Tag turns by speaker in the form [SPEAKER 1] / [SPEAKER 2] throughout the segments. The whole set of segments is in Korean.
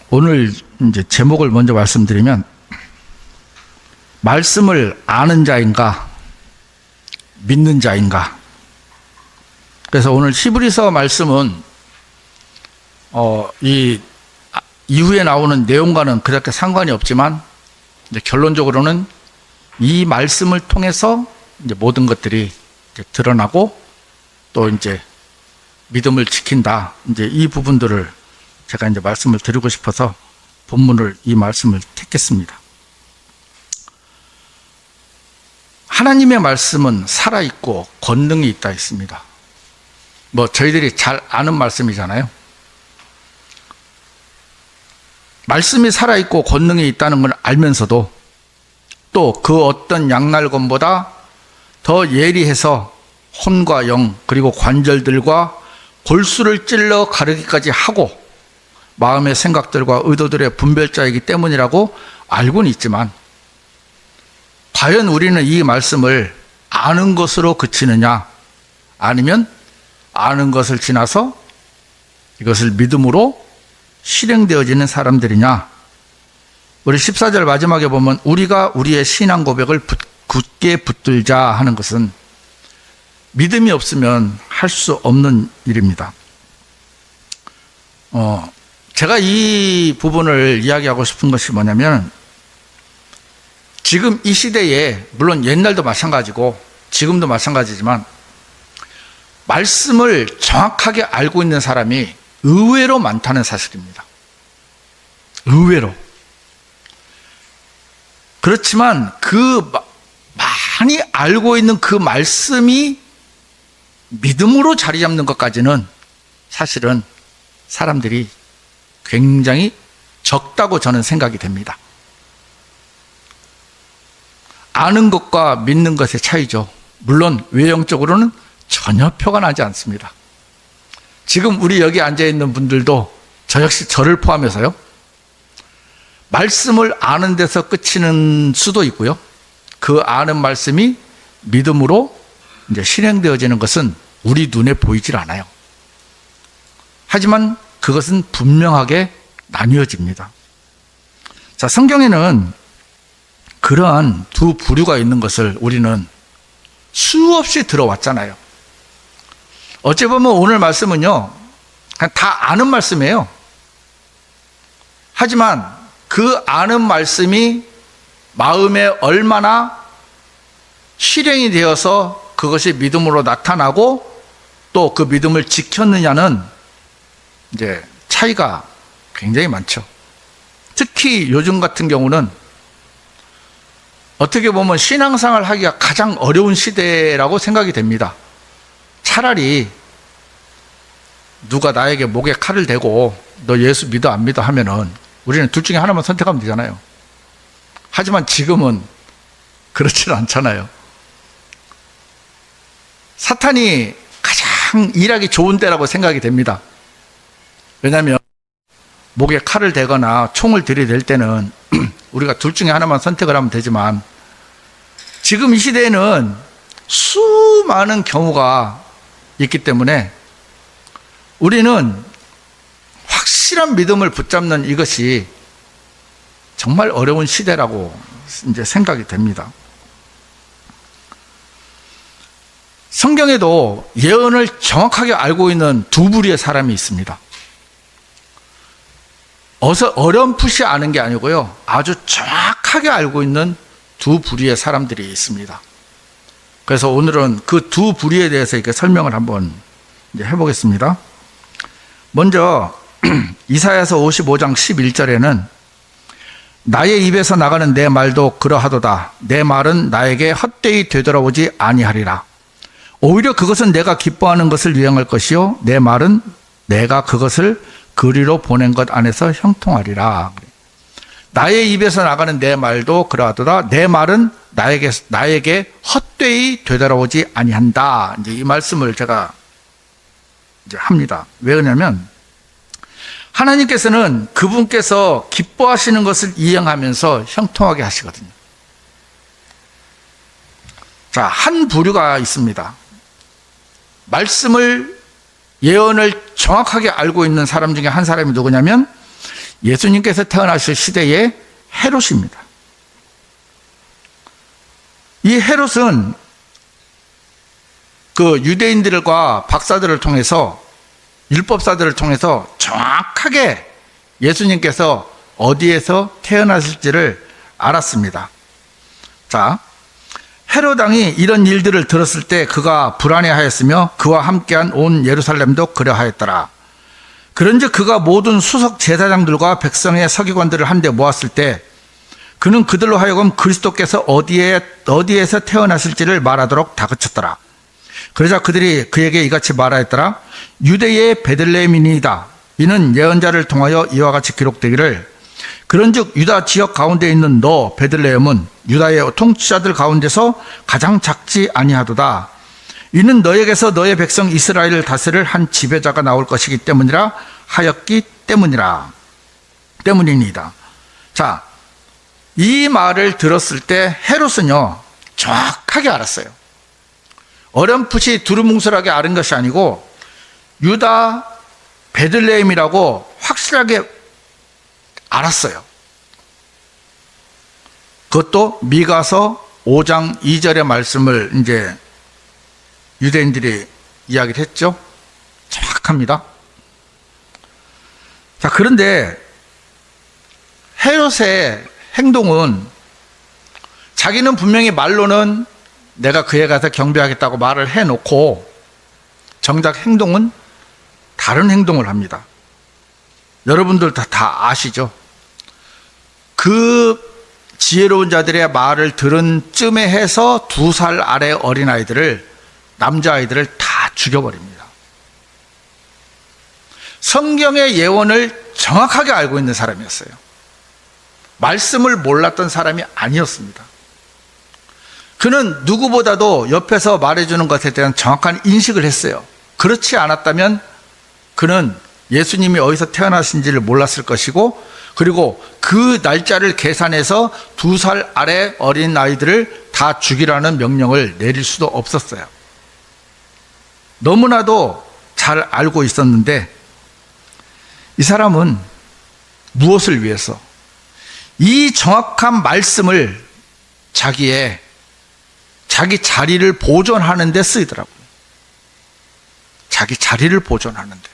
[SPEAKER 1] 오늘 이제 제목을 먼저 말씀드리면, 말씀을 아는 자인가, 믿는 자인가. 그래서 오늘 히브리서 말씀은 이 이후에 나오는 내용과는 그렇게 상관이 없지만, 이제 결론적으로는 이 말씀을 통해서 이제 모든 것들이 이제 드러나고 또 이제 믿음을 지킨다. 이제 이 부분들을 제가 이제 말씀을 드리고 싶어서 본문을 이 말씀을 택했습니다. 하나님의 말씀은 살아있고 권능이 있다 했습니다. 뭐 저희들이 잘 아는 말씀이잖아요. 말씀이 살아있고 권능이 있다는 걸 알면서도 또 그 어떤 양날검보다 더 예리해서 혼과 영 그리고 관절들과 골수를 찔러 가르기까지 하고 마음의 생각들과 의도들의 분별자이기 때문이라고 알고는 있지만, 과연 우리는 이 말씀을 아는 것으로 그치느냐, 아니면 아는 것을 지나서 이것을 믿음으로 실행되어지는 사람들이냐. 우리 14절 마지막에 보면 우리가 우리의 신앙 고백을 굳게 붙들자 하는 것은 믿음이 없으면 할 수 없는 일입니다. 제가 이 부분을 이야기하고 싶은 것이 뭐냐면, 지금 이 시대에, 물론 옛날도 마찬가지고 지금도 마찬가지지만, 말씀을 정확하게 알고 있는 사람이 의외로 많다는 사실입니다. 의외로. 그렇지만 그 많이 알고 있는 그 말씀이 믿음으로 자리 잡는 것까지는 사실은 사람들이 굉장히 적다고 저는 생각이 됩니다. 아는 것과 믿는 것의 차이죠. 물론 외형적으로는 전혀 표가 나지 않습니다. 지금 우리 여기 앉아있는 분들도 저 역시 저를 포함해서요, 말씀을 아는 데서 그치는 수도 있고요, 그 아는 말씀이 믿음으로 이제 실행되어지는 것은 우리 눈에 보이질 않아요. 하지만 그것은 분명하게 나뉘어집니다. 자, 성경에는 그러한 두 부류가 있는 것을 우리는 수없이 들어왔잖아요. 어찌 보면 오늘 말씀은요, 그냥 다 아는 말씀이에요. 하지만 그 아는 말씀이 마음에 얼마나 실행이 되어서 그것이 믿음으로 나타나고 또 그 믿음을 지켰느냐는 이제 차이가 굉장히 많죠. 특히 요즘 같은 경우는 어떻게 보면 신앙생활을 하기가 가장 어려운 시대라고 생각이 됩니다. 차라리 누가 나에게 목에 칼을 대고 너 예수 믿어 안 믿어 하면은 우리는 둘 중에 하나만 선택하면 되잖아요. 하지만 지금은 그렇지는 않잖아요. 사탄이 가장 일하기 좋은 때라고 생각이 됩니다. 왜냐하면 목에 칼을 대거나 총을 들이댈 때는 우리가 둘 중에 하나만 선택을 하면 되지만, 지금 이 시대에는 수많은 경우가 있기 때문에 우리는 확실한 믿음을 붙잡는 이것이 정말 어려운 시대라고 이제 생각이 됩니다. 성경에도 예언을 정확하게 알고 있는 두 부류의 사람이 있습니다. 어렴풋이 아는 게 아니고요, 아주 정확하게 알고 있는 두 부류의 사람들이 있습니다. 그래서 오늘은 그 두 부류에 대해서 이렇게 설명을 한번 이제 해보겠습니다. 먼저 이사야서 55장 11절에는 나의 입에서 나가는 내 말도 그러하도다. 내 말은 나에게 헛되이 되돌아오지 아니하리라. 오히려 그것은 내가 기뻐하는 것을 유행할 것이요 내 말은 내가 그것을 그리로 보낸 것 안에서 형통하리라. 나의 입에서 나가는 내 말도 그러하도다. 내 말은 나에게 헛되이 되돌아오지 아니한다. 이제 이 말씀을 제가 이제 합니다. 왜 그러냐면, 하나님께서는 그분께서 기뻐하시는 것을 이행하면서 형통하게 하시거든요. 자, 한 부류가 있습니다. 말씀을, 예언을 정확하게 알고 있는 사람 중에 한 사람이 누구냐면 예수님께서 태어나실 시대의 헤롯입니다. 이 헤롯은 그 유대인들과 박사들을 통해서, 율법사들을 통해서 정확하게 예수님께서 어디에서 태어나실지를 알았습니다. 자, 헤롯 왕이 이런 일들을 들었을 때 그가 불안해하였으며 그와 함께한 온 예루살렘도 그러하였더라. 그런즉 그가 모든 수석 제사장들과 백성의 서기관들을 한데 모았을 때 그는 그들로 하여금 그리스도께서 어디에서 태어나실지를 말하도록 다그쳤더라. 그러자 그들이 그에게 이같이 말하였더라. 유대의 베들레헴이니이다. 이는 예언자를 통하여 이와 같이 기록되기를 그런즉 유다 지역 가운데 있는 너 베들레헴은 유다의 통치자들 가운데서 가장 작지 아니하도다. 이는 너에게서 너의 백성 이스라엘을 다스릴 한 지배자가 나올 것이기 때문이라 하였기 때문이니이다. 자, 이 말을 들었을 때 헤롯은요 정확하게 알았어요. 어렴풋이 두루뭉술하게 아는 것이 아니고 유다 베들레헴이라고 확실하게 알았어요. 그것도 미가서 5장 2절의 말씀을 이제 유대인들이 이야기를 했죠. 정확합니다. 자, 그런데 헤롯의 행동은 자기는 분명히 말로는 내가 그에 가서 경배하겠다고 말을 해놓고 정작 행동은 다른 행동을 합니다. 여러분들 다 아시죠? 그 지혜로운 자들의 말을 들은 쯤에 해서 2살 아래 어린아이들을, 남자아이들을 다 죽여버립니다. 성경의 예언을 정확하게 알고 있는 사람이었어요. 말씀을 몰랐던 사람이 아니었습니다. 그는 누구보다도 옆에서 말해주는 것에 대한 정확한 인식을 했어요. 그렇지 않았다면 그는 예수님이 어디서 태어나신지를 몰랐을 것이고, 그리고 그 날짜를 계산해서 2살 아래 어린 아이들을 다 죽이라는 명령을 내릴 수도 없었어요. 너무나도 잘 알고 있었는데 이 사람은 무엇을 위해서 이 정확한 말씀을 자기 자리를 보존하는 데 쓰이더라고요. 자기 자리를 보존하는데.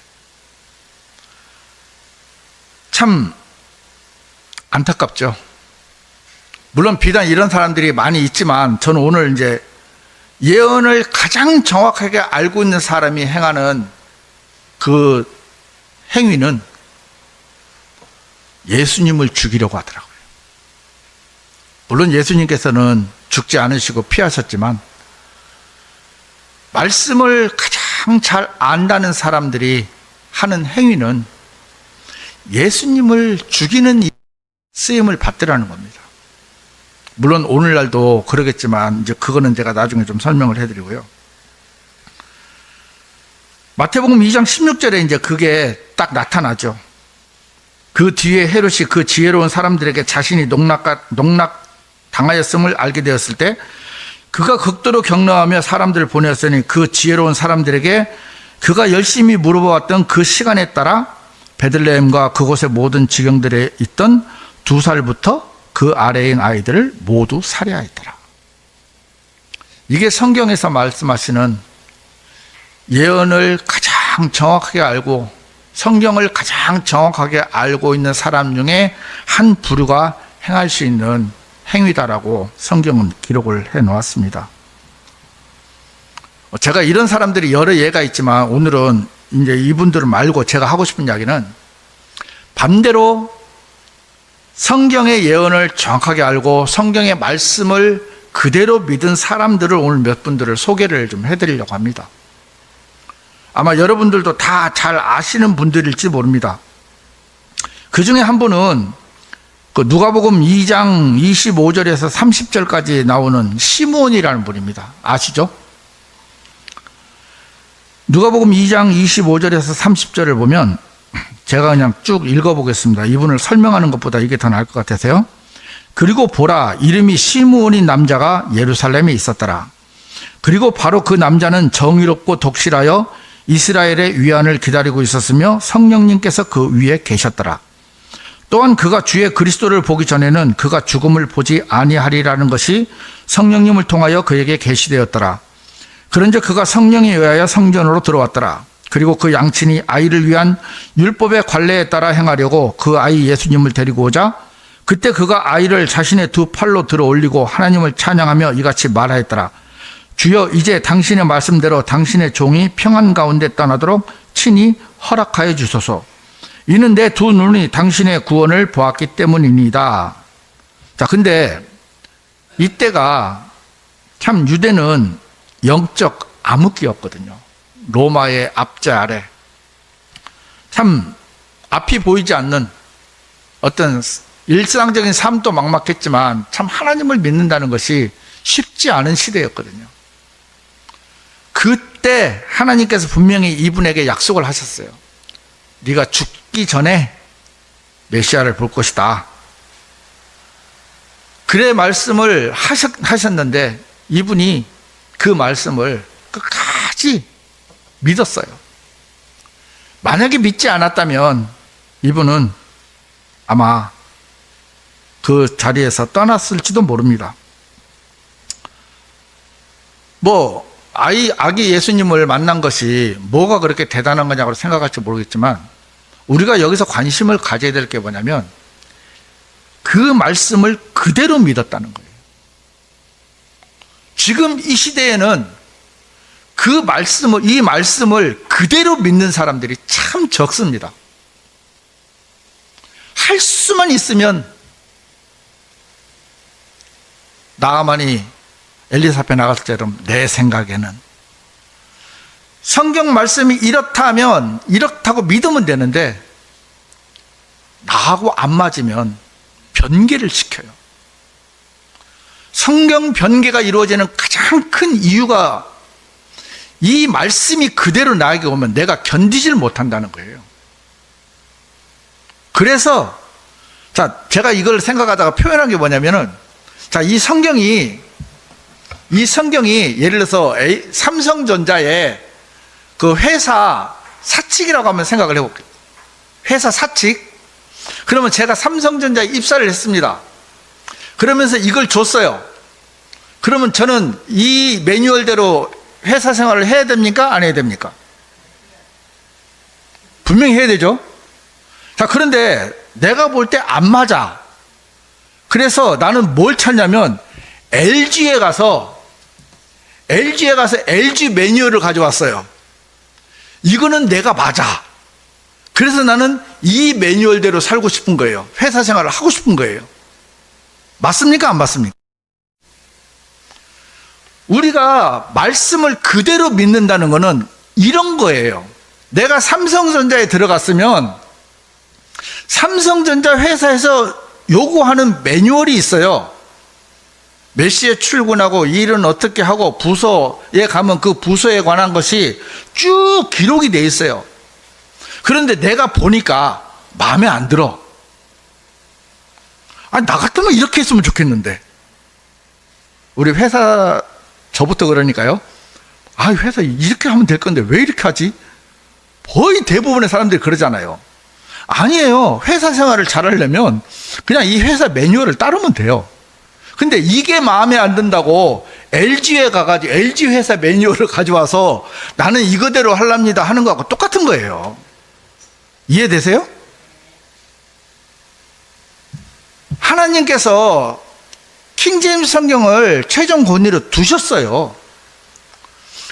[SPEAKER 1] 참 안타깝죠. 물론 비단 이런 사람들이 많이 있지만 저는 오늘 이제 예언을 가장 정확하게 알고 있는 사람이 행하는 그 행위는 예수님을 죽이려고 하더라고요. 물론 예수님께서는 죽지 않으시고 피하셨지만 말씀을 가장 잘 안다는 사람들이 하는 행위는 예수님을 죽이는 쓰임을 받더라는 겁니다. 물론 오늘날도 그러겠지만 이제 그거는 제가 나중에 좀 설명을 해드리고요. 마태복음 2장 16절에 이제 그게 딱 나타나죠. 그 뒤에 헤롯이 그 지혜로운 사람들에게 자신이 농락당하였음을 알게 되었을 때 그가 극도로 격려하며 사람들을 보내었으니 그 지혜로운 사람들에게 그가 열심히 물어보았던 그 시간에 따라 베들레헴과 그곳의 모든 지경들에 있던 2살부터 그 아래인 아이들을 모두 살해하였더라. 이게 성경에서 말씀하시는 예언을 가장 정확하게 알고 성경을 가장 정확하게 알고 있는 사람 중에 한 부류가 행할 수 있는 행위다라고 성경은 기록을 해 놓았습니다. 제가 이런 사람들이 여러 예가 있지만 오늘은 이제 이분들을 말고 제가 하고 싶은 이야기는 반대로 성경의 예언을 정확하게 알고 성경의 말씀을 그대로 믿은 사람들을 오늘 몇 분들을 소개를 좀 해드리려고 합니다. 아마 여러분들도 다 잘 아시는 분들일지 모릅니다. 그 중에 한 분은 그 누가복음 2장 25절에서 30절까지 나오는 시므온이라는 분입니다. 아시죠? 누가복음 2장 25절에서 30절을 보면 제가 그냥 쭉 읽어보겠습니다. 이분을 설명하는 것보다 이게 더 나을 것 같아서요. 그리고 보라, 이름이 시므온인 남자가 예루살렘에 있었더라. 그리고 바로 그 남자는 정의롭고 독실하여 이스라엘의 위안을 기다리고 있었으며 성령님께서 그 위에 계셨더라. 또한 그가 주의 그리스도를 보기 전에는 그가 죽음을 보지 아니하리라는 것이 성령님을 통하여 그에게 계시되었더라. 그런즉 그가 성령에 의하여 성전으로 들어왔더라. 그리고 그 양친이 아이를 위한 율법의 관례에 따라 행하려고 그 아이 예수님을 데리고 오자 그때 그가 아이를 자신의 두 팔로 들어 올리고 하나님을 찬양하며 이같이 말하였더라. 주여, 이제 당신의 말씀대로 당신의 종이 평안 가운데 떠나도록 친히 허락하여 주소서. 이는 내 두 눈이 당신의 구원을 보았기 때문입니다. 자, 근데 이때가 참 유대는 영적 암흑기였거든요. 로마의 압제 아래 참 앞이 보이지 않는 어떤 일상적인 삶도 막막했지만 참 하나님을 믿는다는 것이 쉽지 않은 시대였거든요. 그때 하나님께서 분명히 이분에게 약속을 하셨어요. 네가 죽기 전에 메시아를 볼 것이다. 그래 말씀을 하셨는데 이분이 그 말씀을 끝까지 믿었어요. 만약에 믿지 않았다면 이분은 아마 그 자리에서 떠났을지도 모릅니다. 아기 예수님을 만난 것이 뭐가 그렇게 대단한 거냐고 생각할지 모르겠지만 우리가 여기서 관심을 가져야 될 게 뭐냐면 그 말씀을 그대로 믿었다는 거예요. 지금 이 시대에는 이 말씀을 그대로 믿는 사람들이 참 적습니다. 할 수만 있으면 나아만이 엘리사벳 나갔을 때처럼 내 생각에는 성경 말씀이 이렇다면 이렇다고 믿으면 되는데 나하고 안 맞으면 변개를 시켜요. 성경 변개가 이루어지는 가장 큰 이유가 이 말씀이 그대로 나에게 오면 내가 견디질 못한다는 거예요. 그래서 제가 이걸 생각하다가 표현한 게 뭐냐면은 이 성경이 예를 들어서 삼성전자의 그 회사 사측이라고 한번 생각을 해볼게요. 회사 사측. 그러면 제가 삼성전자에 입사를 했습니다. 그러면서 이걸 줬어요. 그러면 저는 이 매뉴얼대로 회사 생활을 해야 됩니까? 안 해야 됩니까? 분명히 해야 되죠. 그런데 내가 볼 때 안 맞아. 그래서 나는 뭘 찾냐면 LG에 가서 LG 매뉴얼을 가져왔어요. 이거는 내가 맞아. 그래서 나는 이 매뉴얼대로 살고 싶은 거예요. 회사 생활을 하고 싶은 거예요. 맞습니까? 안 맞습니까? 우리가 말씀을 그대로 믿는다는 것은 이런 거예요. 내가 삼성전자에 들어갔으면 삼성전자 회사에서 요구하는 매뉴얼이 있어요. 몇 시에 출근하고 일은 어떻게 하고 부서에 가면 그 부서에 관한 것이 쭉 기록이 돼 있어요. 그런데 내가 보니까 마음에 안 들어. 나 같으면 이렇게 했으면 좋겠는데. 우리 회사 저부터 그러니까요. 회사 이렇게 하면 될 건데 왜 이렇게 하지? 거의 대부분의 사람들이 그러잖아요. 아니에요. 회사 생활을 잘하려면 그냥 이 회사 매뉴얼을 따르면 돼요. 근데 이게 마음에 안 든다고 LG에 가가지고 LG 회사 매뉴얼을 가져와서 나는 이거대로 하랍니다 하는 거하고 똑같은 거예요. 이해되세요? 하나님께서 킹제임스 성경을 최종 권위로 두셨어요.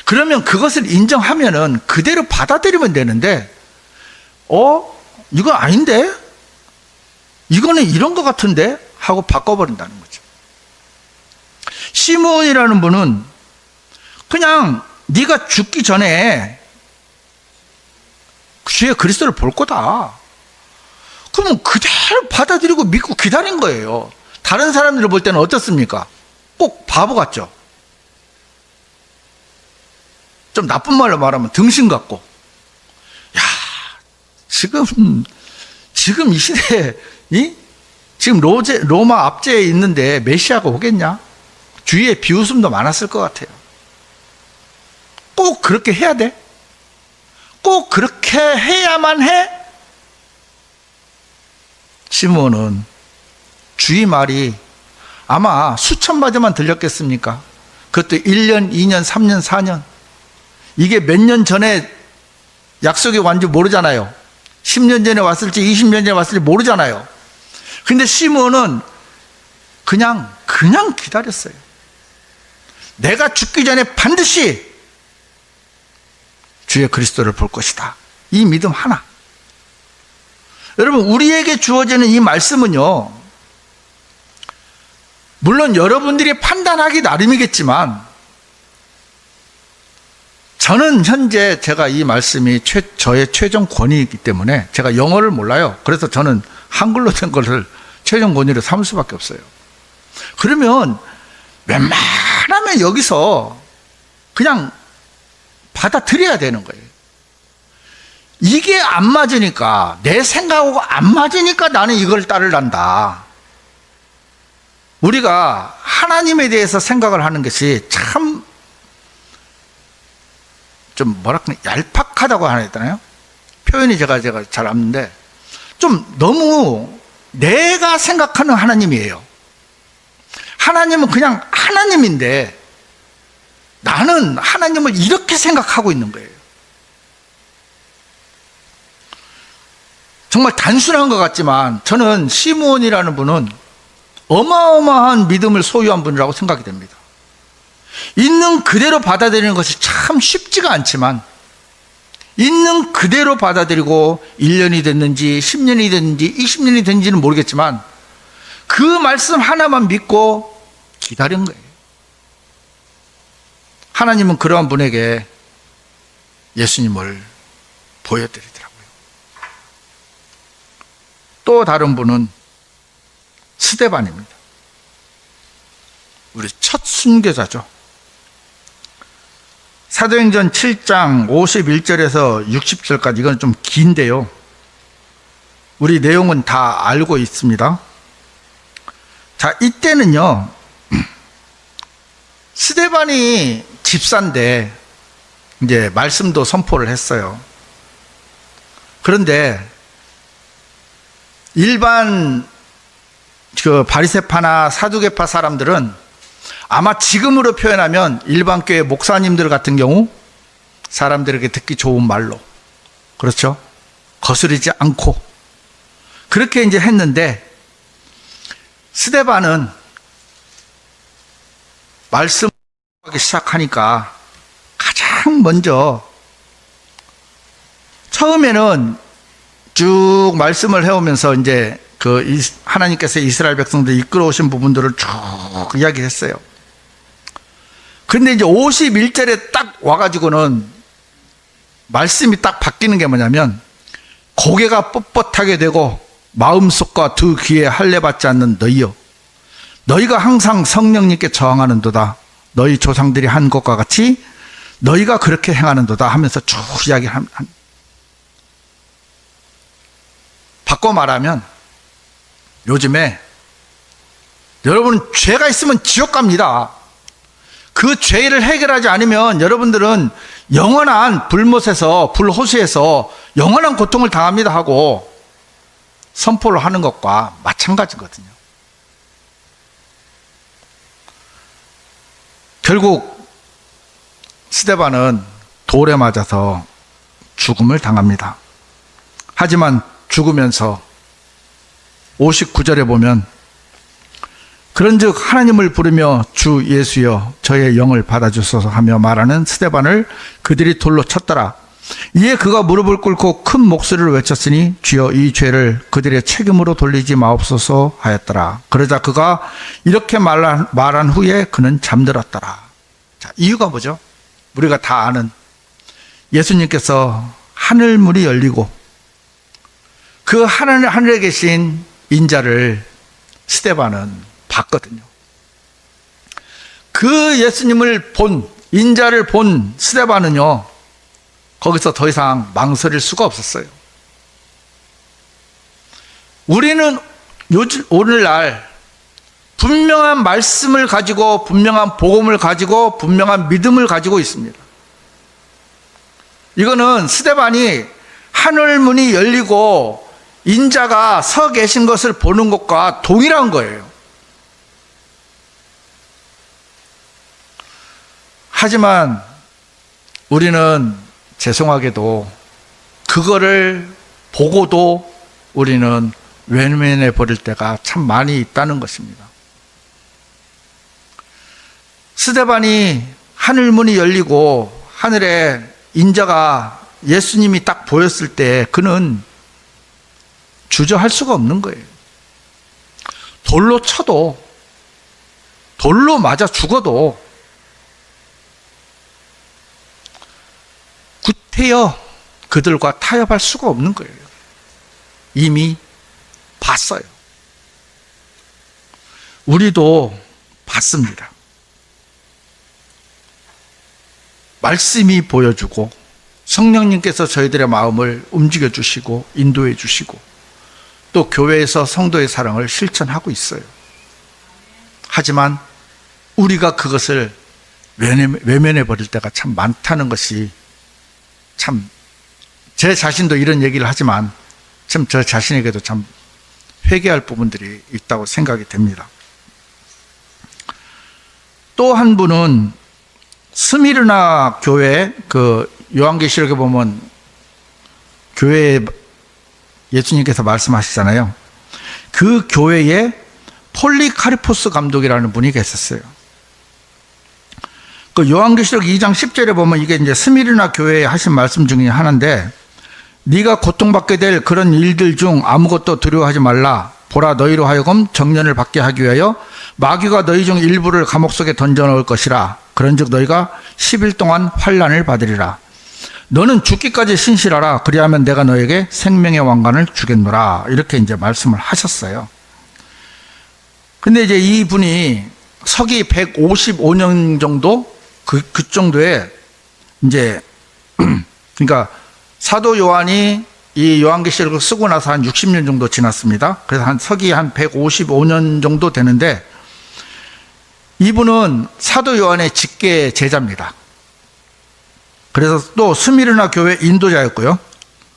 [SPEAKER 1] 그러면 그것을 인정하면은 그대로 받아들이면 되는데 이거 아닌데? 이거는 이런 것 같은데? 하고 바꿔버린다는 거죠. 시므온이라는 분은 그냥 네가 죽기 전에 주의 그리스도를 볼 거다. 그러면 그대로 받아들이고 믿고 기다린 거예요. 다른 사람들을 볼 때는 어떻습니까? 꼭 바보 같죠? 좀 나쁜 말로 말하면 등신 같고. 지금 이 시대에 지금 로마 압제에 있는데 메시아가 오겠냐? 주위에 비웃음도 많았을 것 같아요. 꼭 그렇게 해야 돼? 꼭 그렇게 해야만 해? 시므온은 주의 말이 아마 수천 마디만 들렸겠습니까? 그것도 1년, 2년, 3년, 4년. 이게 몇 년 전에 약속이 왔는지 모르잖아요. 10년 전에 왔을지 20년 전에 왔을지 모르잖아요. 근데 시므온은 그냥 기다렸어요. 내가 죽기 전에 반드시 주의 그리스도를 볼 것이다. 이 믿음 하나. 여러분, 우리에게 주어지는 이 말씀은요, 물론 여러분들이 판단하기 나름이겠지만, 저는 현재 제가 이 말씀이 저의 최종 권위이기 때문에, 제가 영어를 몰라요. 그래서 저는 한글로 된 것을 최종 권위로 삼을 수밖에 없어요. 그러면 웬만하면 여기서 그냥 받아들여야 되는 거예요. 이게 안 맞으니까, 내 생각하고 안 맞으니까 나는 이걸 따르란다. 우리가 하나님에 대해서 생각을 하는 것이 참 좀 뭐랄까 얄팍하다고 하나 했잖아요. 표현이 제가 잘 없는데 좀 너무 내가 생각하는 하나님이에요. 하나님은 그냥 하나님인데 나는 하나님을 이렇게 생각하고 있는 거예요. 정말 단순한 것 같지만 저는 시므온이라는 분은 어마어마한 믿음을 소유한 분이라고 생각이 됩니다. 있는 그대로 받아들이는 것이 참 쉽지가 않지만 있는 그대로 받아들이고 1년이 됐는지 10년이 됐는지 20년이 됐는지는 모르겠지만 그 말씀 하나만 믿고 기다린 거예요. 하나님은 그러한 분에게 예수님을 보여드리더라고요. 또 다른 분은 스데반입니다. 우리 첫 순교자죠. 사도행전 7장 51절에서 60절까지 이건 좀 긴데요. 우리 내용은 다 알고 있습니다. 자, 이때는요, 스데반이 집사인데 이제 말씀도 선포를 했어요. 그런데 일반 그 바리새파나 사두개파 사람들은 아마 지금으로 표현하면 일반 교회 목사님들 같은 경우 사람들에게 듣기 좋은 말로, 그렇죠? 거스르지 않고 그렇게 이제 했는데 스데반은 말씀하기 시작하니까 가장 먼저 처음에는 쭉 말씀을 해오면서 이제 하나님께서 이스라엘 백성들 이끌어오신 부분들을 쭉 이야기했어요. 근데 이제 51절에 딱 와가지고는 말씀이 딱 바뀌는 게 뭐냐면 고개가 뻣뻣하게 되고 마음속과 두 귀에 할례받지 않는 너희여, 너희가 항상 성령님께 저항하는도다. 너희 조상들이 한 것과 같이 너희가 그렇게 행하는도다 하면서 쭉 이야기합니다. 바꿔 말하면 요즘에 여러분 죄가 있으면 지옥 갑니다. 그 죄를 해결하지 않으면 여러분들은 영원한 불호수에서 영원한 고통을 당합니다 하고 선포를 하는 것과 마찬가지거든요. 결국 스데반은 돌에 맞아서 죽음을 당합니다. 하지만 죽으면서 59절에 보면 그런즉 하나님을 부르며 주 예수여 저의 영을 받아주소서 하며 말하는 스데반을 그들이 돌로 쳤더라. 이에 그가 무릎을 꿇고 큰 목소리로 외쳤으니 주여 이 죄를 그들의 책임으로 돌리지 마옵소서 하였더라. 그러자 그가 이렇게 말한 후에 그는 잠들었더라. 자, 이유가 뭐죠? 우리가 다 아는 예수님께서 하늘문이 열리고 그 하늘에 계신 인자를 스데반은 봤거든요. 그 예수님을 인자를 본 스데반은요, 거기서 더 이상 망설일 수가 없었어요. 우리는 오늘날 분명한 말씀을 가지고, 분명한 복음을 가지고, 분명한 믿음을 가지고 있습니다. 이거는 스데반이 하늘문이 열리고 인자가 서 계신 것을 보는 것과 동일한 거예요. 하지만 우리는 죄송하게도 그거를 보고도 우리는 외면해 버릴 때가 참 많이 있다는 것입니다. 스데반이 하늘문이 열리고 하늘에 인자가 예수님이 딱 보였을 때 그는 주저할 수가 없는 거예요. 돌로 쳐도, 돌로 맞아 죽어도 구태여 그들과 타협할 수가 없는 거예요. 이미 봤어요. 우리도 봤습니다. 말씀이 보여주고 성령님께서 저희들의 마음을 움직여 주시고 인도해 주시고 또 교회에서 성도의 사랑을 실천하고 있어요. 하지만 우리가 그것을 외면해 버릴 때가 참 많다는 것이 참 제 자신도 이런 얘기를 하지만 참 저 자신에게도 참 회개할 부분들이 있다고 생각이 됩니다. 또 한 분은 스미르나 교회, 그 요한계시록에 보면 교회에 예수님께서 말씀하시잖아요. 그 교회에 폴리카르포스 감독이라는 분이 계셨어요. 그 요한계시록 2장 10절에 보면 이게 이제 스미르나 교회에 하신 말씀 중에 하나인데, 네가 고통받게 될 그런 일들 중 아무것도 두려워하지 말라. 보라, 너희로 하여금 정년을 받게 하기 위하여 마귀가 너희 중 일부를 감옥 속에 던져 넣을 것이라. 그런즉 너희가 10일 동안 환난을 받으리라. 너는 죽기까지 신실하라. 그리하면 내가 너에게 생명의 왕관을 주겠노라. 이렇게 이제 말씀을 하셨어요. 근데 이제 이분이 서기 155년 정도 그 정도에 이제 그러니까 사도 요한이 이 요한계시록을 쓰고 나서 한 60년 정도 지났습니다. 그래서 한 서기 한 155년 정도 되는데 이분은 사도 요한의 직계 제자입니다. 그래서 또 스미르나 교회 인도자였고요.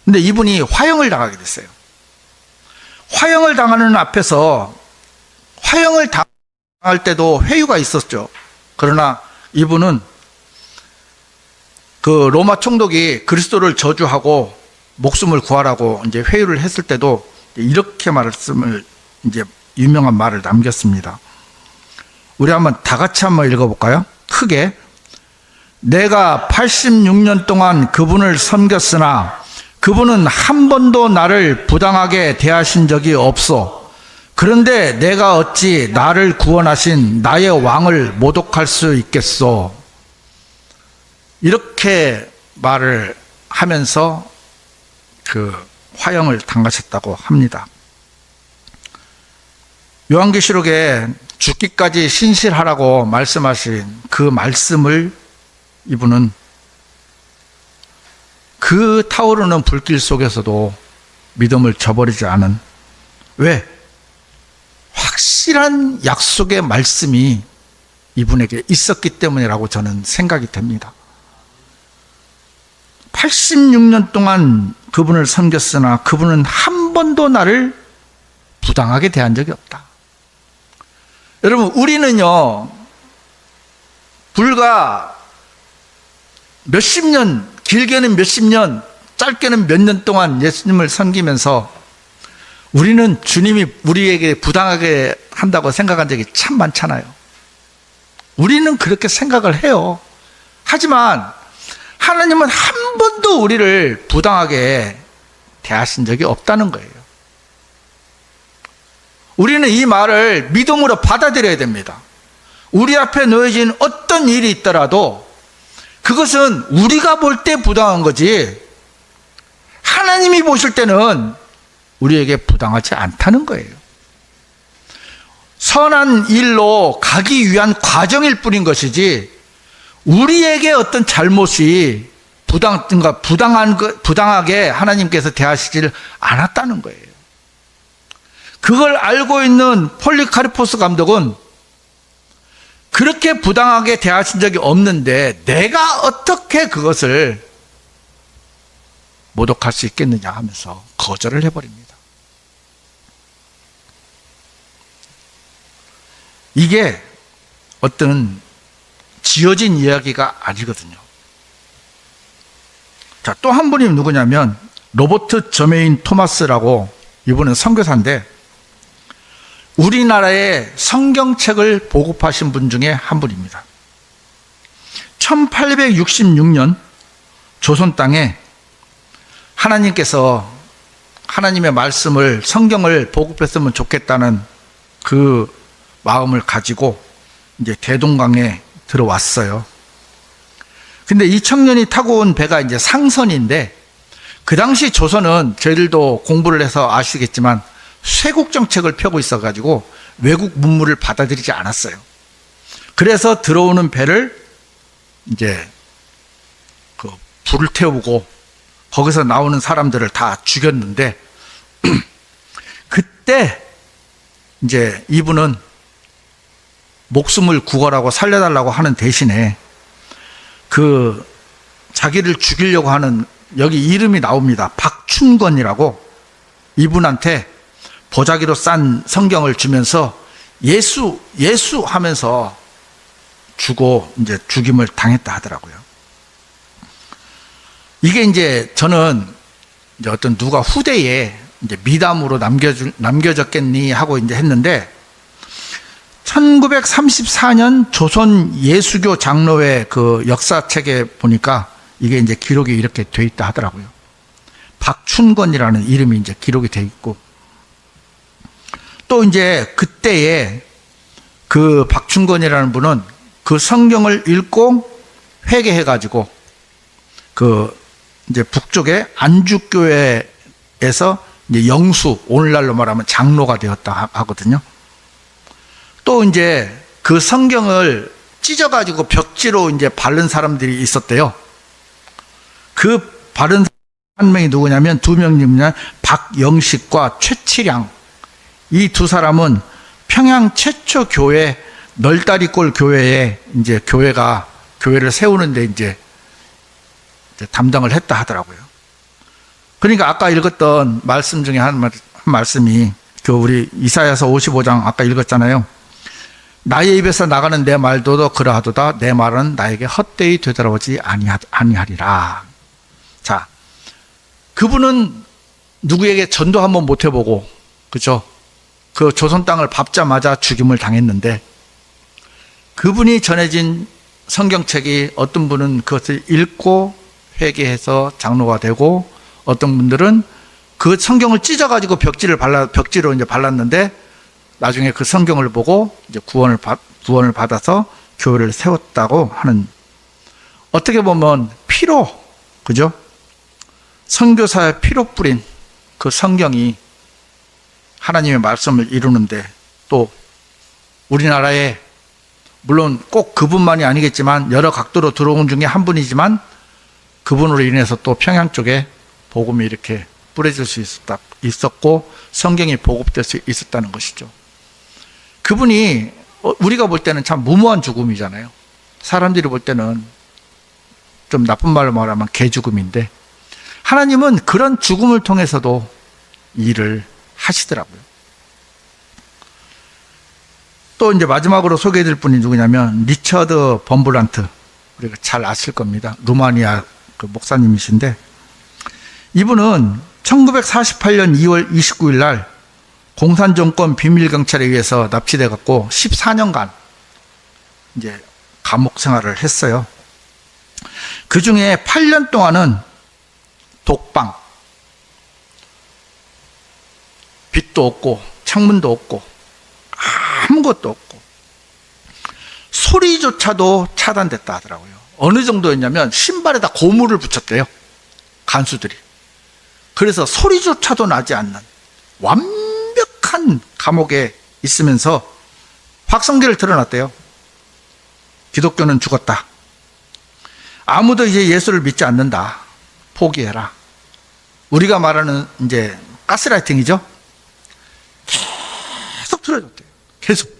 [SPEAKER 1] 근데 이분이 화형을 당하게 됐어요. 화형을 당하는 앞에서 화형을 당할 때도 회유가 있었죠. 그러나 이분은 그 로마 총독이 그리스도를 저주하고 목숨을 구하라고 이제 회유를 했을 때도 이렇게 말씀을 이제 유명한 말을 남겼습니다. 우리 한번 다 같이 한번 읽어볼까요? 크게. 내가 86년 동안 그분을 섬겼으나 그분은 한 번도 나를 부당하게 대하신 적이 없어. 그런데 내가 어찌 나를 구원하신 나의 왕을 모독할 수 있겠소? 이렇게 말을 하면서 그 화형을 당하셨다고 합니다. 요한계시록에 죽기까지 신실하라고 말씀하신 그 말씀을 이분은 그 타오르는 불길 속에서도 믿음을 저버리지 않은, 왜? 확실한 약속의 말씀이 이분에게 있었기 때문이라고 저는 생각이 됩니다. 86년 동안 그분을 섬겼으나 그분은 한 번도 나를 부당하게 대한 적이 없다. 여러분, 우리는요, 불과 몇십 년, 길게는 몇십 년, 짧게는 몇 년 동안 예수님을 섬기면서 우리는 주님이 우리에게 부당하게 한다고 생각한 적이 참 많잖아요. 우리는 그렇게 생각을 해요. 하지만 하나님은 한 번도 우리를 부당하게 대하신 적이 없다는 거예요. 우리는 이 말을 믿음으로 받아들여야 됩니다. 우리 앞에 놓여진 어떤 일이 있더라도 그것은 우리가 볼 때 부당한 거지 하나님이 보실 때는 우리에게 부당하지 않다는 거예요. 선한 일로 가기 위한 과정일 뿐인 것이지 우리에게 어떤 잘못이 부당하게 하나님께서 대하시지를 않았다는 거예요. 그걸 알고 있는 폴리카르포스 감독은 그렇게 부당하게 대하신 적이 없는데 내가 어떻게 그것을 모독할 수 있겠느냐 하면서 거절을 해버립니다. 이게 어떤 지어진 이야기가 아니거든요. 자, 또 한 분이 누구냐면 로버트 저메인 토마스라고, 이분은 선교사인데 우리나라에 성경책을 보급하신 분 중에 한 분입니다. 1866년 조선 땅에 하나님께서 하나님의 말씀을, 성경을 보급했으면 좋겠다는 그 마음을 가지고 이제 대동강에 들어왔어요. 근데 이 청년이 타고 온 배가 이제 상선인데, 그 당시 조선은 저희들도 공부를 해서 아시겠지만 쇄국 정책을 펴고 있어가지고 외국 문물을 받아들이지 않았어요. 그래서 들어오는 배를 이제 그 불을 태우고 거기서 나오는 사람들을 다 죽였는데, 그때 이제 이분은 목숨을 구걸하고 살려달라고 하는 대신에 그 자기를 죽이려고 하는, 여기 이름이 나옵니다. 박춘권이라고, 이분한테 보자기로 싼 성경을 주면서 예수 하면서 주고 이제 죽임을 당했다 하더라고요. 이게 이제 저는 이제 어떤 누가 후대에 이제 미담으로 남겨졌겠니 하고 이제 했는데, 1934년 조선 예수교 장로회 그 역사책에 보니까 이게 이제 기록이 이렇게 돼 있다 하더라고요. 박춘권이라는 이름이 이제 기록이 돼 있고, 또 이제 그때에 그 박춘권이라는 분은 그 성경을 읽고 회개해가지고 그 이제 북쪽의 안주교회에서 이제 영수, 오늘날로 말하면 장로가 되었다 하거든요. 또 이제 그 성경을 찢어가지고 벽지로 이제 바른 사람들이 있었대요. 그 바른 한 명이 누구냐면, 두 명이냐면 박영식과 최치량, 이 두 사람은 평양 최초 교회 널다리골 교회에 이제 교회를 세우는데 이제 담당을 했다 하더라고요. 그러니까 아까 읽었던 말씀 중에 한 말씀이 그 우리 이사야서 55장 아까 읽었잖아요. 나의 입에서 나가는 내 말도 그러하도다. 내 말은 나에게 헛되이 되돌아오지 아니하리라. 자, 그분은 누구에게 전도 한번 못 해보고, 그죠? 그 조선 땅을 밟자마자 죽임을 당했는데, 그분이 전해진 성경책이 어떤 분은 그것을 읽고 회개해서 장로가 되고, 어떤 분들은 그 성경을 찢어가지고 벽지로 이제 발랐는데, 나중에 그 성경을 보고 이제 구원을 받아서 교회를 세웠다고 하는, 어떻게 보면 피로, 그죠? 선교사의 피로 뿌린 그 성경이 하나님의 말씀을 이루는데, 또 우리나라에 물론 꼭 그분만이 아니겠지만 여러 각도로 들어온 중에 한 분이지만, 그분으로 인해서 또 평양 쪽에 복음이 이렇게 뿌려질 수 있었고 성경이 보급될 수 있었다는 것이죠. 그분이 우리가 볼 때는 참 무모한 죽음이잖아요. 사람들이 볼 때는 좀 나쁜 말로 말하면 개죽음인데, 하나님은 그런 죽음을 통해서도 일을 하시더라고요. 또 이제 마지막으로 소개해드릴 분이 누구냐면 리처드 범블란트, 우리가 잘 아실 겁니다. 루마니아 그 목사님이신데, 이분은 1948년 2월 29일 날 공산정권 비밀경찰에 의해서 납치돼 갖고 14년간 이제 감옥 생활을 했어요. 그 중에 8년 동안은 독방, 빛도 없고 창문도 없고 아무것도 없고 소리조차도 차단됐다 하더라고요. 어느 정도였냐면 신발에다 고무를 붙였대요, 간수들이. 그래서 소리조차도 나지 않는 완벽한 감옥에 있으면서 확성기를 틀어놨대요. 기독교는 죽었다. 아무도 이제 예수를 믿지 않는다. 포기해라. 우리가 말하는 이제 가스라이팅이죠. 계속 틀어줬대요. 계속.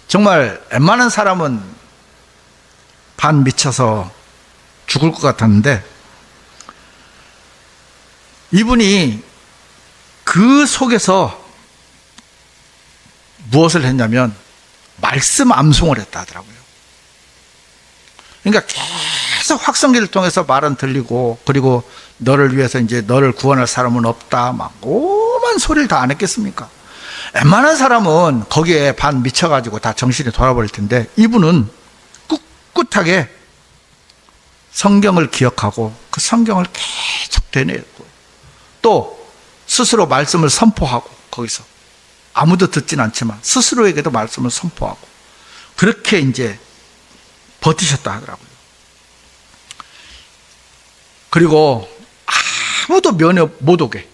[SPEAKER 1] 정말 웬만한 사람은 반 미쳐서 죽을 것 같았는데, 이분이 그 속에서 무엇을 했냐면 말씀 암송을 했다 하더라고요. 그러니까 계속 확성기를 통해서 말은 들리고, 그리고 너를 위해서 이제 너를 구원할 사람은 없다, 막 오만 소리를 다 안 했겠습니까? 웬만한 사람은 거기에 반 미쳐가지고 다 정신이 돌아버릴 텐데, 이분은 꿋꿋하게 성경을 기억하고 그 성경을 계속 되뇌었고, 또 스스로 말씀을 선포하고, 거기서 아무도 듣진 않지만 스스로에게도 말씀을 선포하고, 그렇게 이제 버티셨다 하더라고요. 그리고 아무도 면회 못 오게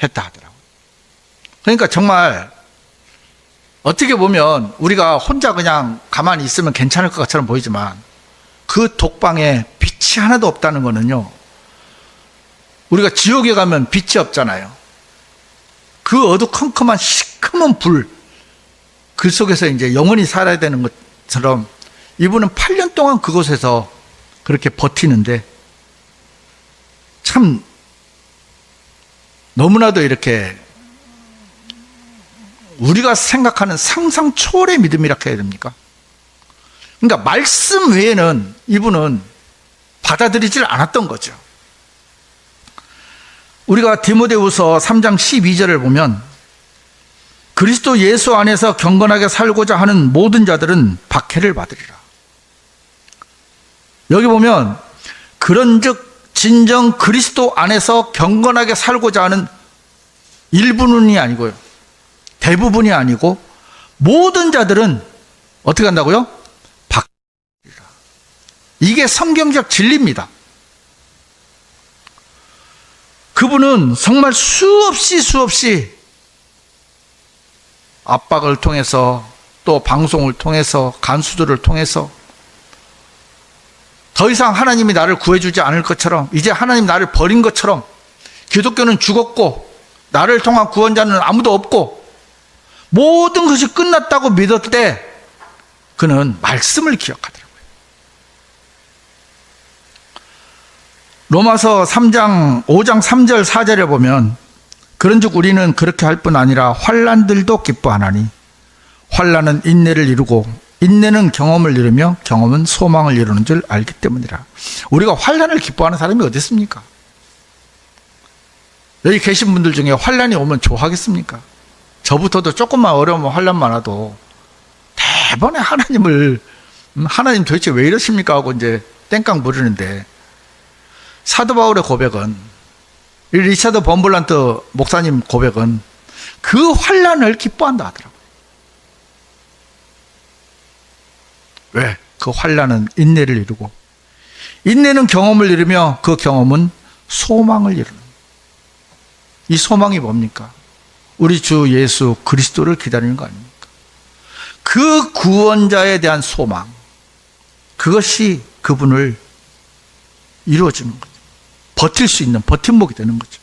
[SPEAKER 1] 했다 하더라고요. 그러니까 정말 어떻게 보면 우리가 혼자 그냥 가만히 있으면 괜찮을 것처럼 보이지만, 그 독방에 빛이 하나도 없다는 거는요, 우리가 지옥에 가면 빛이 없잖아요. 그 어두컴컴한 시커먼 불, 그 속에서 이제 영원히 살아야 되는 것처럼 이분은 8년 동안 그곳에서 그렇게 버티는데, 참 너무나도 이렇게 우리가 생각하는 상상 초월의 믿음이라 해야 됩니까? 그러니까 말씀 외에는 이분은 받아들이질 않았던 거죠. 우리가 디모데후서 3장 12절을 보면, 그리스도 예수 안에서 경건하게 살고자 하는 모든 자들은 박해를 받으리라. 여기 보면 그런즉 진정 그리스도 안에서 경건하게 살고자 하는 일부분이 아니고요, 대부분이 아니고 모든 자들은 어떻게 한다고요? 박해를. 이게 성경적 진리입니다. 그분은 정말 수없이 압박을 통해서, 또 방송을 통해서, 간수들을 통해서 더 이상 하나님이 나를 구해주지 않을 것처럼, 이제 하나님 나를 버린 것처럼, 기독교는 죽었고 나를 통한 구원자는 아무도 없고 모든 것이 끝났다고 믿을 때 그는 말씀을 기억하더라고요. 로마서 5장 3절 4절에 보면, 그런즉 우리는 그렇게 할 뿐 아니라 환난들도 기뻐하나니 환난은 인내를 이루고 인내는 경험을 이루며 경험은 소망을 이루는 줄 알기 때문이라. 우리가 환난을 기뻐하는 사람이 어디 있습니까? 여기 계신 분들 중에 환난이 오면 좋아하겠습니까? 저부터도 조금만 어려우면 환난만 와도 대번에 하나님 도대체 왜 이러십니까 하고 이제 땡깡 부르는데, 사도 바울의 고백은, 리차드 범블란트 목사님 고백은 그 환난을 기뻐한다 하더라고요. 왜? 그 환난은 인내를 이루고, 인내는 경험을 이루며 그 경험은 소망을 이루는. 이 소망이 뭡니까? 우리 주 예수 그리스도를 기다리는 거 아닙니까? 그 구원자에 대한 소망, 그것이 그분을 이루어지는 거죠. 버틸 수 있는 버팀목이 되는 거죠.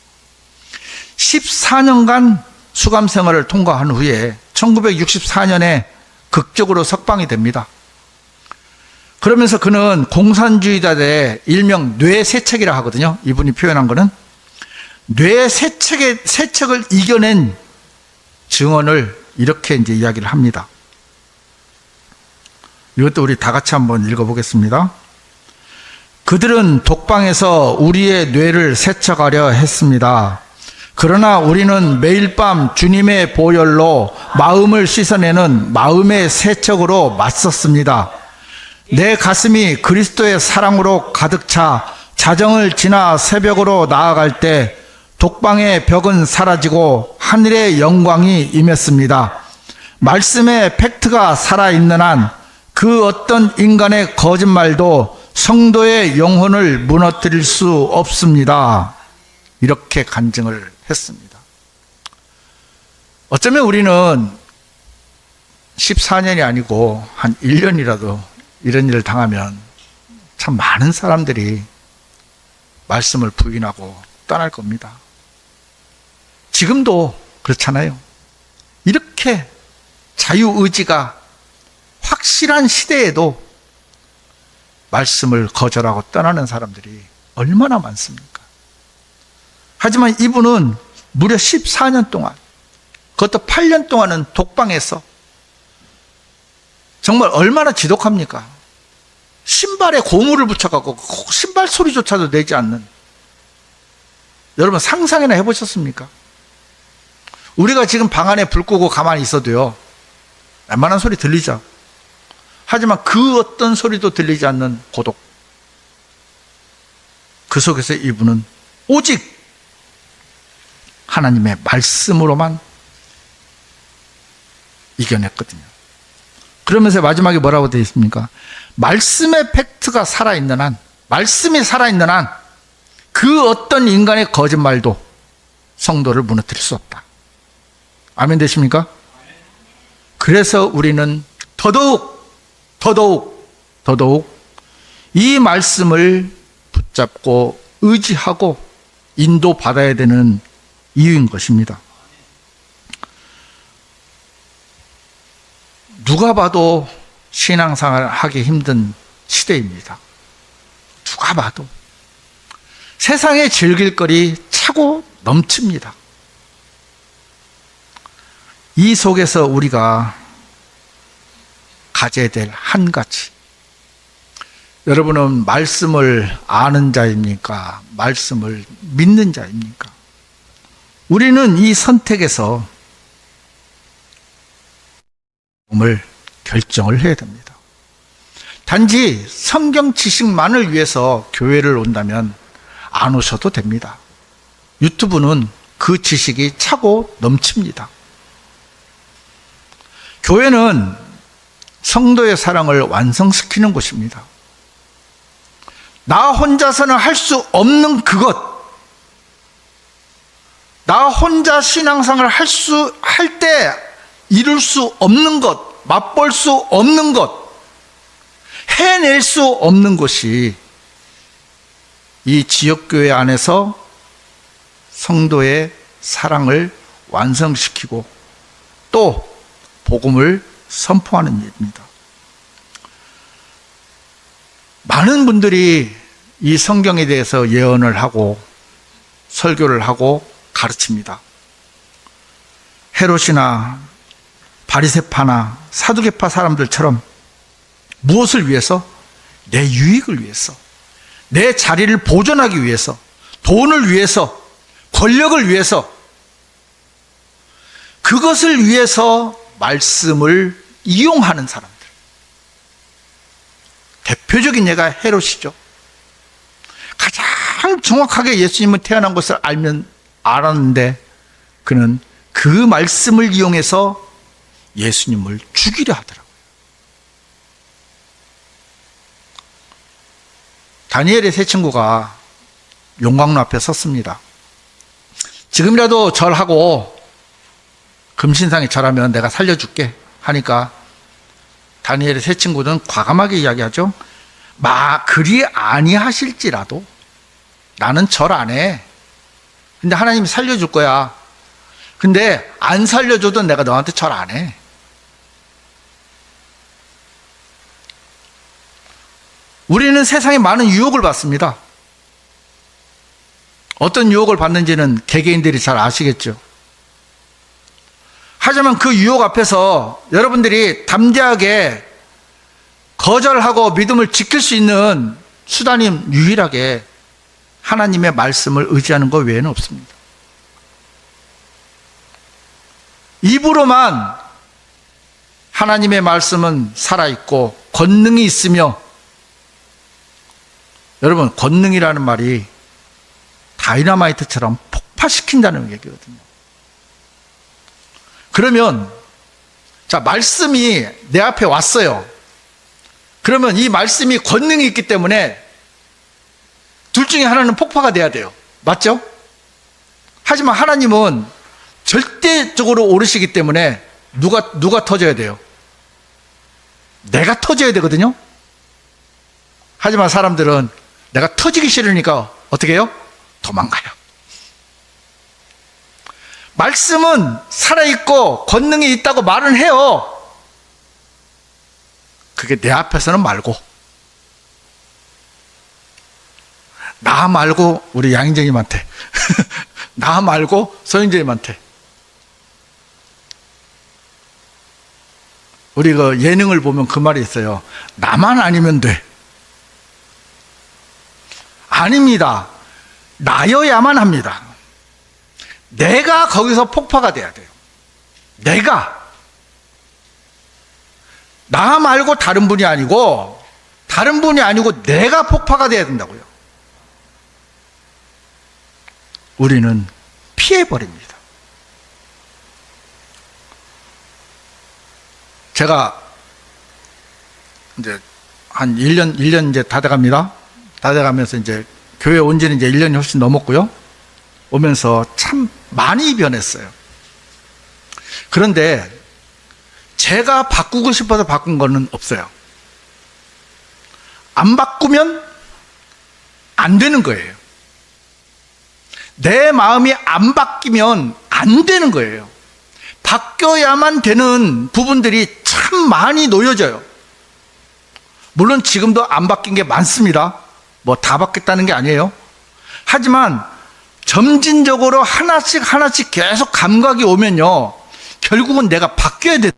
[SPEAKER 1] 14년간 수감 생활을 통과한 후에 1964년에 극적으로 석방이 됩니다. 그러면서 그는 공산주의자들의 일명 뇌세척이라 하거든요. 이분이 표현한 거는 뇌세척을 이겨낸 증언을 이렇게 이제 이야기를 합니다. 이것도 우리 다 같이 한번 읽어보겠습니다. 그들은 독방에서 우리의 뇌를 세척하려 했습니다. 그러나 우리는 매일 밤 주님의 보혈로 마음을 씻어내는 마음의 세척으로 맞섰습니다. 내 가슴이 그리스도의 사랑으로 가득 차 자정을 지나 새벽으로 나아갈 때 독방의 벽은 사라지고 하늘의 영광이 임했습니다. 말씀의 팩트가 살아있는 한 그 어떤 인간의 거짓말도 성도의 영혼을 무너뜨릴 수 없습니다. 이렇게 간증을 했습니다. 어쩌면 우리는 14년이 아니고 한 1년이라도 이런 일을 당하면 참 많은 사람들이 말씀을 부인하고 떠날 겁니다. 지금도 그렇잖아요. 이렇게 자유의지가 확실한 시대에도 말씀을 거절하고 떠나는 사람들이 얼마나 많습니까? 하지만 이분은 무려 14년 동안, 그것도 8년 동안은 독방에서 정말 얼마나 지독합니까? 신발에 고무를 붙여갖고 신발 소리조차도 내지 않는, 여러분 상상이나 해보셨습니까? 우리가 지금 방 안에 불 끄고 가만히 있어도요, 웬만한 소리 들리죠. 하지만 그 어떤 소리도 들리지 않는 고독. 그 속에서 이분은 오직 하나님의 말씀으로만 이겨냈거든요. 그러면서 마지막에 뭐라고 되어 있습니까? 말씀의 팩트가 살아있는 한, 말씀이 살아있는 한, 그 어떤 인간의 거짓말도 성도를 무너뜨릴 수 없다. 아멘 되십니까? 그래서 우리는 더더욱 이 말씀을 붙잡고 의지하고 인도받아야 되는 이유인 것입니다. 누가 봐도 신앙생활을 하기 힘든 시대입니다. 누가 봐도 세상에 즐길 거리 차고 넘칩니다. 이 속에서 우리가 가져야 될 한 가지, 여러분은 말씀을 아는 자입니까? 말씀을 믿는 자입니까? 우리는 이 선택에서 몸을 결정을 해야 됩니다. 단지 성경 지식만을 위해서 교회를 온다면 안 오셔도 됩니다. 유튜브는 그 지식이 차고 넘칩니다. 교회는 성도의 사랑을 완성시키는 곳입니다. 나 혼자서는 할 수 없는 그것, 나 혼자 신앙생활을 할 때 이룰 수 없는 것, 맛볼 수 없는 것, 해낼 수 없는 것이 이 지역교회 안에서 성도의 사랑을 완성시키고 또 복음을 선포하는 일입니다. 많은 분들이 이 성경에 대해서 예언을 하고 설교를 하고 가르칩니다. 헤롯이나 바리새파나 사두개파 사람들처럼 무엇을 위해서? 내 유익을 위해서, 내 자리를 보존하기 위해서, 돈을 위해서, 권력을 위해서, 그것을 위해서 말씀을 이용하는 사람들. 대표적인 예가 헤롯이죠. 가장 정확하게 예수님은 태어난 것을 알았는데 그는 그 말씀을 이용해서 예수님을 죽이려 하더라고요. 다니엘의 세 친구가 용광로 앞에 섰습니다. 지금이라도 절하고 금신상에 절하면 내가 살려줄게 하니까 다니엘의 세 친구는 과감하게 이야기하죠. 그리 아니하실지라도 나는 절 안 해. 근데 하나님이 살려줄 거야. 근데 안 살려줘도 내가 너한테 절 안 해. 우리는 세상에 많은 유혹을 받습니다. 어떤 유혹을 받는지는 개개인들이 잘 아시겠죠. 하지만 그 유혹 앞에서 여러분들이 담대하게 거절하고 믿음을 지킬 수 있는 수단이 유일하게 하나님의 말씀을 의지하는 것 외에는 없습니다. 입으로만 하나님의 말씀은 살아있고 권능이 있으며, 여러분 권능이라는 말이 다이너마이트처럼 폭파시킨다는 얘기거든요. 그러면 자, 말씀이 내 앞에 왔어요. 그러면 이 말씀이 권능이 있기 때문에 둘 중에 하나는 폭파가 돼야 돼요. 맞죠? 하지만 하나님은 절대적으로 오르시기 때문에 누가 터져야 돼요? 내가 터져야 되거든요. 하지만 사람들은 내가 터지기 싫으니까 어떻게 해요? 도망가요. 말씀은 살아있고 권능이 있다고 말은 해요. 그게 내 앞에서는 말고, 나 말고 우리 양인정님한테 나 말고 서인재님한테 우리 그 예능을 보면 그 말이 있어요. 나만 아니면 돼. 아닙니다. 나여야만 합니다. 내가 거기서 폭파가 돼야 돼요. 내가. 나 말고 다른 분이 아니고, 다른 분이 아니고 내가 폭파가 돼야 된다고요. 우리는 피해버립니다. 제가 이제 한 1년 이제 다 돼갑니다. 다 돼가면서 이제 교회 온 지는 이제 1년이 훨씬 넘었고요. 오면서 참 많이 변했어요. 그런데 제가 바꾸고 싶어서 바꾼 거는 없어요. 안 바꾸면 안 되는 거예요. 내 마음이 안 바뀌면 안 되는 거예요. 바뀌어야만 되는 부분들이 참 많이 놓여져요. 물론 지금도 안 바뀐 게 많습니다. 뭐 다 바뀌었다는 게 아니에요. 하지만 점진적으로 하나씩 계속 감각이 오면요, 결국은 내가 바뀌어야 돼.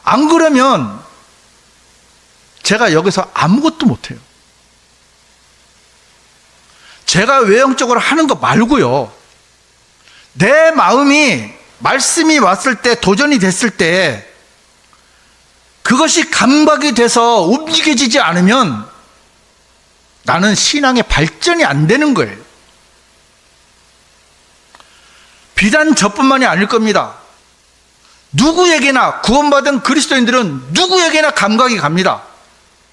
[SPEAKER 1] 안 그러면 제가 여기서 아무것도 못해요. 제가 외형적으로 하는 거 말고요, 내 마음이 말씀이 왔을 때, 도전이 됐을 때 그것이 감각이 돼서 움직여지지 않으면 나는 신앙의 발전이 안 되는 거예요. 비단 저뿐만이 아닐 겁니다. 누구에게나, 구원받은 그리스도인들은 누구에게나 감각이 갑니다.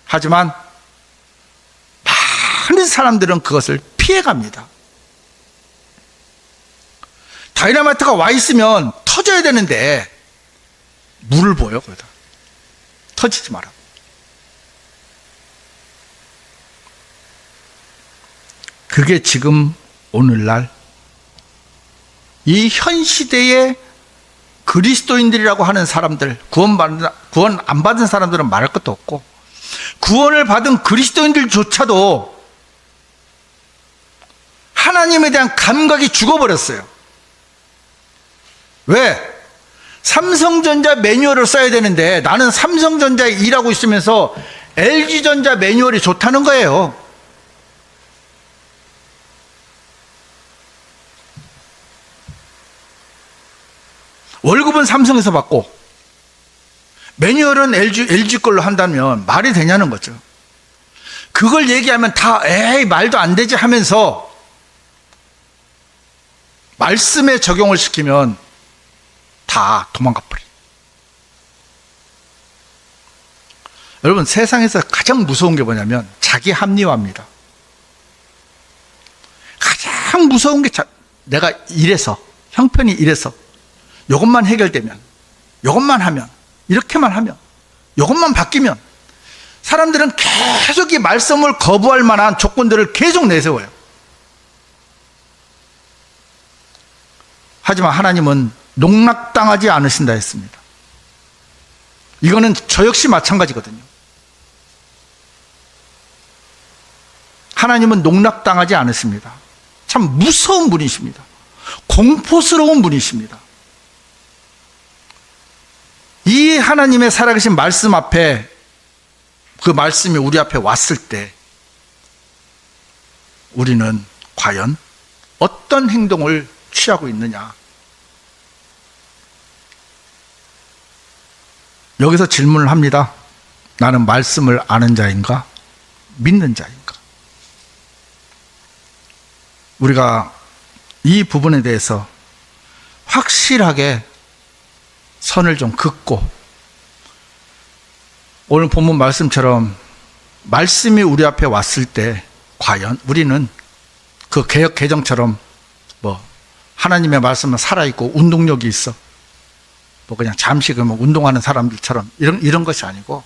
[SPEAKER 1] 하지만 많은 사람들은 그것을 피해갑니다. 다이너마이트가 와 있으면 터져야 되는데 물을 부어요. 거기다 터지지 마라. 그게 지금 오늘날 이 현 시대의 그리스도인들이라고 하는 사람들, 구원 안 받은 사람들은 말할 것도 없고, 구원을 받은 그리스도인들조차도 하나님에 대한 감각이 죽어버렸어요. 왜? 삼성전자 매뉴얼을 써야 되는데 나는 삼성전자에 일하고 있으면서 LG전자 매뉴얼이 좋다는 거예요. 월급은 삼성에서 받고 매뉴얼은 LG 걸로 한다면 말이 되냐는 거죠. 그걸 얘기하면 다 에이 말도 안 되지 하면서 말씀에 적용을 시키면 다 도망가 버려. 여러분, 세상에서 가장 무서운 게 뭐냐면 자기 합리화입니다. 가장 무서운 게 내가 이래서, 형편이 이래서, 이것만 해결되면, 이것만 하면, 이렇게만 하면, 이것만 바뀌면, 사람들은 계속 이 말씀을 거부할 만한 조건들을 계속 내세워요. 하지만 하나님은 농락당하지 않으신다 했습니다. 이거는 저 역시 마찬가지거든요. 하나님은 농락당하지 않으십니다. 참 무서운 분이십니다. 공포스러운 분이십니다. 이 하나님의 살아계신 말씀 앞에, 그 말씀이 우리 앞에 왔을 때 우리는 과연 어떤 행동을 취하고 있느냐. 여기서 질문을 합니다. 나는 말씀을 아는 자인가? 믿는 자인가? 우리가 이 부분에 대해서 확실하게 선을 좀 긋고, 오늘 본문 말씀처럼 말씀이 우리 앞에 왔을 때 과연 우리는 그 개혁 개정처럼 뭐 하나님의 말씀은 살아있고 운동력이 있어, 뭐 그냥 잠시 그러면 운동하는 사람들처럼 이런 것이 아니고,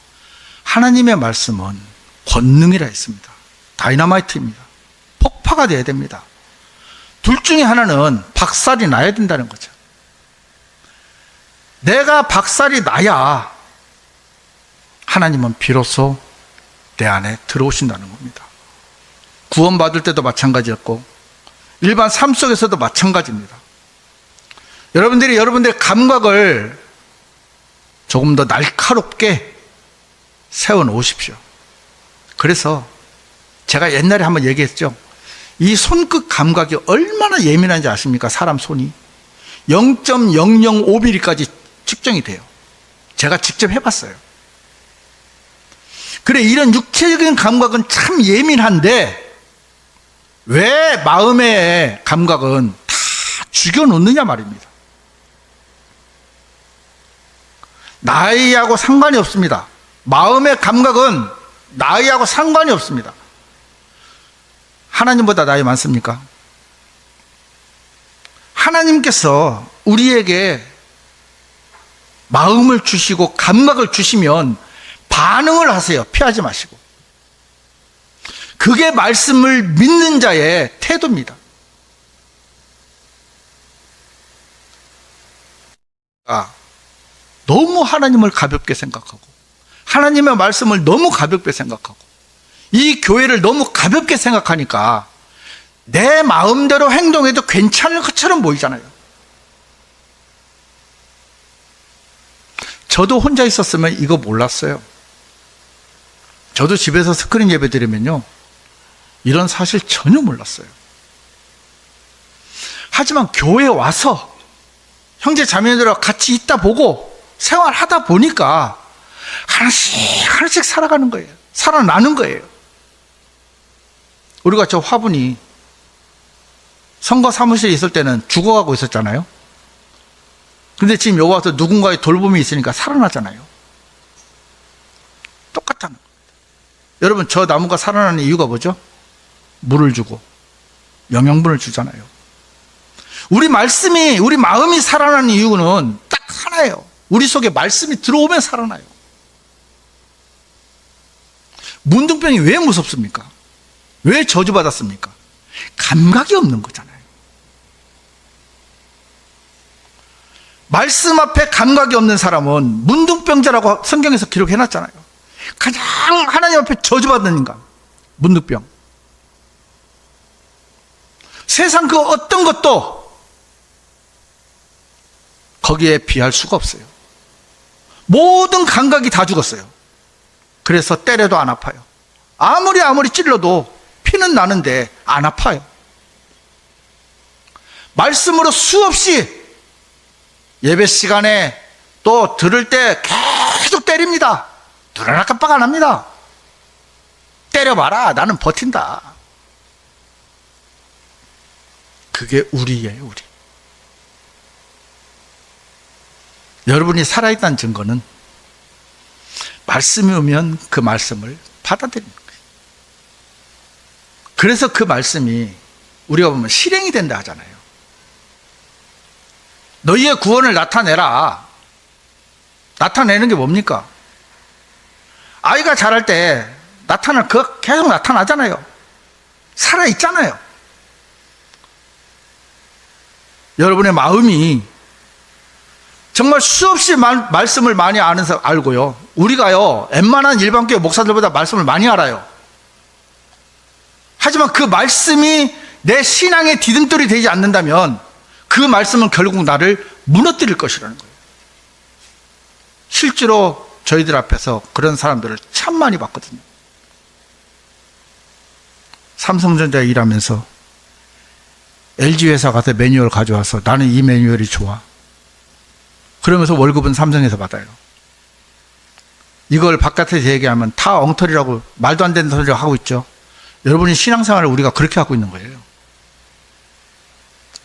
[SPEAKER 1] 하나님의 말씀은 권능이라 했습니다. 다이너마이트입니다. 폭파가 돼야 됩니다. 둘 중에 하나는 박살이 나야 된다는 거죠. 내가 박살이 나야 하나님은 비로소 내 안에 들어오신다는 겁니다. 구원받을 때도 마찬가지였고 일반 삶 속에서도 마찬가지입니다. 여러분들이 여러분들의 감각을 조금 더 날카롭게 세워놓으십시오. 그래서 제가 옛날에 한번 얘기했죠. 이 손끝 감각이 얼마나 예민한지 아십니까? 사람 손이 0.005mm까지 측정이 돼요. 제가 직접 해봤어요. 그래, 이런 육체적인 감각은 참 예민한데 왜 마음의 감각은 다 죽여놓느냐 말입니다. 나이하고 상관이 없습니다. 마음의 감각은 나이하고 상관이 없습니다. 하나님보다 나이 많습니까? 하나님께서 우리에게 마음을 주시고 감각을 주시면 반응을 하세요. 피하지 마시고. 그게 말씀을 믿는 자의 태도입니다. 너무 하나님을 가볍게 생각하고 하나님의 말씀을 너무 가볍게 생각하고 이 교회를 너무 가볍게 생각하니까 내 마음대로 행동해도 괜찮을 것처럼 보이잖아요. 저도 혼자 있었으면 이거 몰랐어요. 저도 집에서 스크린 예배 드리면요, 이런 사실 전혀 몰랐어요. 하지만 교회에 와서 형제 자매들하고 같이 있다 보고 생활하다 보니까 하나씩 살아가는 거예요. 살아나는 거예요. 우리가 저 화분이 선거 사무실에 있을 때는 죽어가고 있었잖아요. 근데 지금 여기 와서 누군가의 돌봄이 있으니까 살아나잖아요. 똑같다는 겁니다. 여러분, 저 나무가 살아나는 이유가 뭐죠? 물을 주고 영양분을 주잖아요. 우리 말씀이, 우리 마음이 살아나는 이유는 딱 하나예요. 우리 속에 말씀이 들어오면 살아나요. 문둥병이 왜 무섭습니까? 왜 저주받았습니까? 감각이 없는 거잖아요. 말씀 앞에 감각이 없는 사람은 문둥병자라고 성경에서 기록해놨잖아요. 가장 하나님 앞에 저주받는 인간, 문둥병. 세상 그 어떤 것도 거기에 비할 수가 없어요. 모든 감각이 다 죽었어요. 그래서 때려도 안 아파요. 아무리 찔러도 피는 나는데 안 아파요. 말씀으로 수없이 예배 시간에 또 들을 때 계속 때립니다. 누나 깜빡 안 합니다. 때려봐라, 나는 버틴다. 그게 우리예요, 우리. 여러분이 살아있다는 증거는 말씀이 오면 그 말씀을 받아들이는 거예요. 그래서 그 말씀이 우리가 보면 실행이 된다 하잖아요. 너희의 구원을 나타내라. 나타내는 게 뭡니까? 아이가 자랄 때 계속 나타나잖아요. 살아있잖아요. 여러분의 마음이 정말 수없이 말씀을 많이 알고요. 우리가요, 웬만한 일반교회 목사들보다 말씀을 많이 알아요. 하지만 그 말씀이 내 신앙의 디딤돌이 되지 않는다면 그 말씀은 결국 나를 무너뜨릴 것이라는 거예요. 실제로 저희들 앞에서 그런 사람들을 참 많이 봤거든요. 삼성전자에 일하면서 LG회사 가서 매뉴얼 가져와서 나는 이 매뉴얼이 좋아. 그러면서 월급은 삼성에서 받아요. 이걸 바깥에서 얘기하면 다 엉터리라고 말도 안 되는 소리를 하고 있죠. 여러분이 신앙생활을 우리가 그렇게 하고 있는 거예요.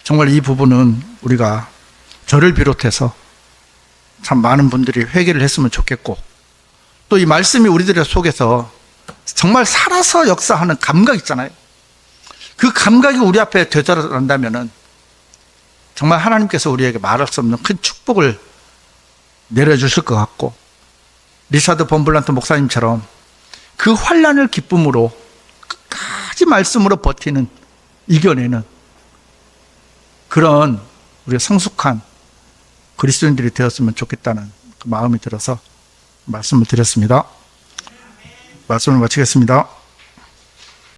[SPEAKER 1] 정말 이 부분은 우리가 저를 비롯해서 참 많은 분들이 회개를 했으면 좋겠고, 또 이 말씀이 우리들 속에서 정말 살아서 역사하는 감각 있잖아요. 그 감각이 우리 앞에 되돌아간다면은 정말 하나님께서 우리에게 말할 수 없는 큰 축복을 내려주실 것 같고, 리차드 본블란트 목사님처럼 그 환난을 기쁨으로 끝까지 말씀으로 버티는, 이겨내는 그런 우리가 성숙한 그리스도인들이 되었으면 좋겠다는 그 마음이 들어서 말씀을 드렸습니다. 말씀을 마치겠습니다.